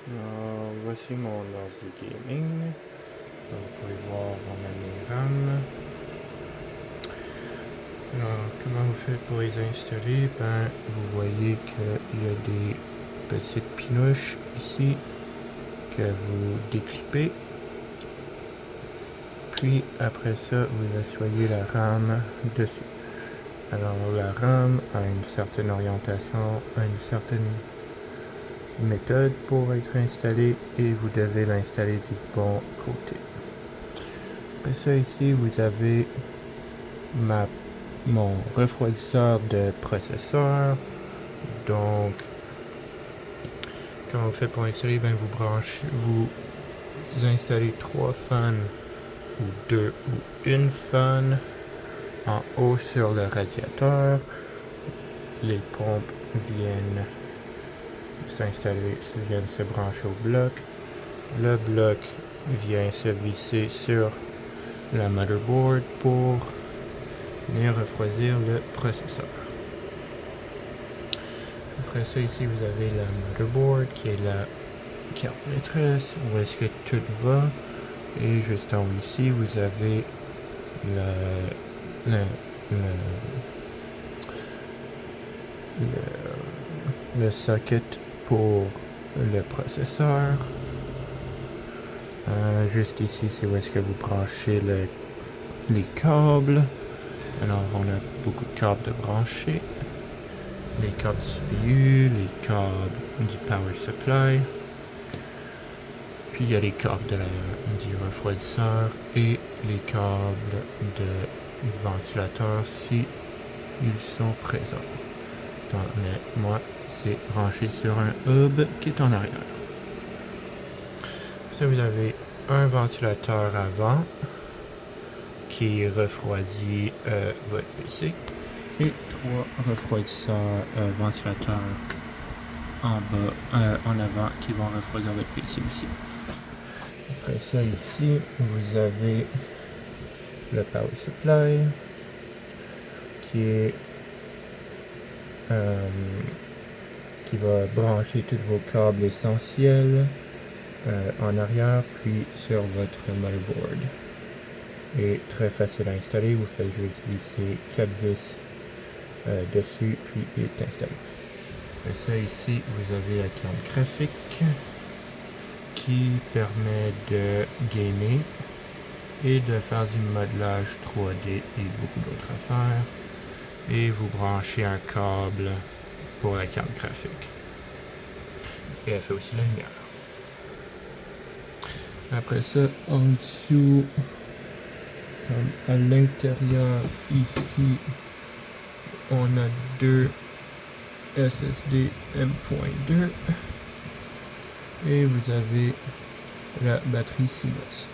Voici mon ordi gaming. Comme vous pouvez voir, on a mes RAM. Alors, comment vous faites pour les installer? Vous voyez qu'il y a des petites pinouches ici que vous déclipez. Puis, après ça, vous asseyez la RAM dessus. Alors, la RAM a une certaine orientation, a une certaine méthode pour être installée et vous devez l'installer du bon côté. Après ça, ici, vous avez mon refroidisseur de processeur. Donc, comment vous faites pour installer? Vous installez 3 fans ou 2 ou une fan en haut sur le radiateur. Les pompes viennent viennent se brancher au bloc. Le bloc vient se visser sur la motherboard pour venir refroidir le processeur. Après ça, ici, vous avez la motherboard qui est la carte maîtresse, où est-ce que tout va. Et juste en haut ici, vous avez le socket pour le processeur. Juste ici, c'est où est-ce que vous branchez les câbles. Alors, on a beaucoup de câbles de brancher. Les câbles CPU, les câbles du power supply. Puis il y a les câbles du refroidisseur et les câbles de ventilateur si ils sont présents. Mais moi, c'est branché sur un hub qui est en arrière. Ça, vous avez un ventilateur avant qui refroidit votre PC et 3 refroidisseurs ventilateurs en bas, en avant qui vont refroidir votre PC aussi. Après ça, ici, vous avez le power supply qui va brancher tous vos câbles essentiels en arrière puis sur votre motherboard. Et très facile à installer, vous faites juste visser 4 vis dessus puis il est installé. Après ça, ici, vous avez la carte graphique qui permet de gamer et de faire du modelage 3D et beaucoup d'autres affaires. Et vous branchez un câble pour la carte graphique. Et elle fait aussi la lumière. Après ça, en dessous, comme à l'intérieur ici, on a 2 SSD M.2 et vous avez la batterie CMOS.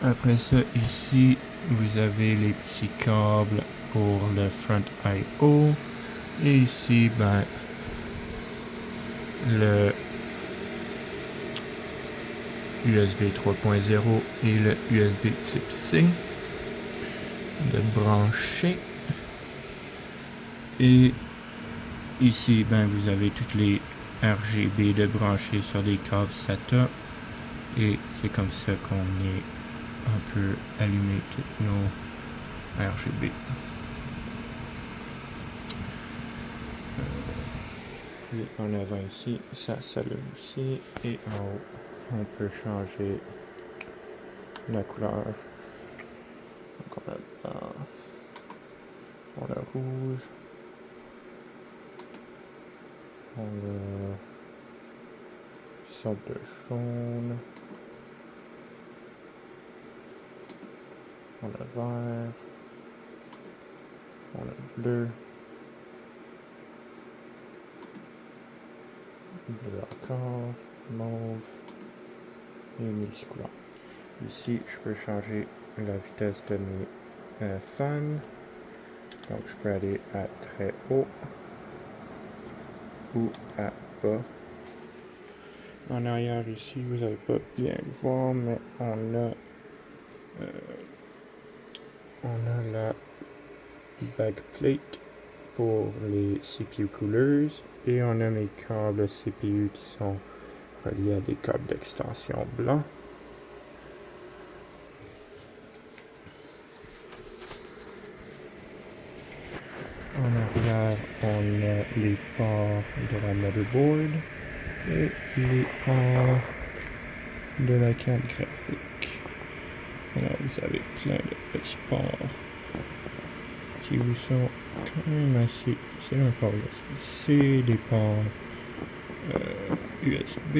Après ça, ici, vous avez les petits câbles pour le front I/O. Et ici, le USB 3.0 et le USB type C de brancher. Et ici, vous avez toutes les RGB de brancher sur des câbles SATA. Et c'est comme ça on peut allumer tous nos RGB. Puis en avant ici, ça s'allume aussi. Et en haut, on peut changer la couleur. Donc on a blanc, on a rouge, on a une sorte de jaune, on a vert, on a bleu encore, mauve et multicouleur. Ici, je peux changer la vitesse de mes fans. Donc, je peux aller à très haut ou à bas. En arrière ici, vous n'allez pas bien le voir, mais on a la backplate pour les CPU coolers Et on a mes câbles CPU qui sont reliés à des câbles d'extension blancs. En arrière, on a les ports de la motherboard et les ports de la carte graphique. Alors, vous avez plein de petits ports qui vous sont quand même assez... C'est un port USB-C, des ports USB,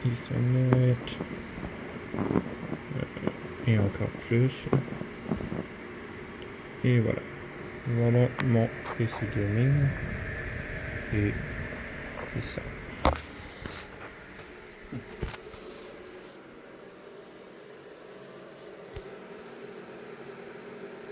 Ethernet, et encore plus. Et voilà. Voilà mon PC gaming. Et c'est ça.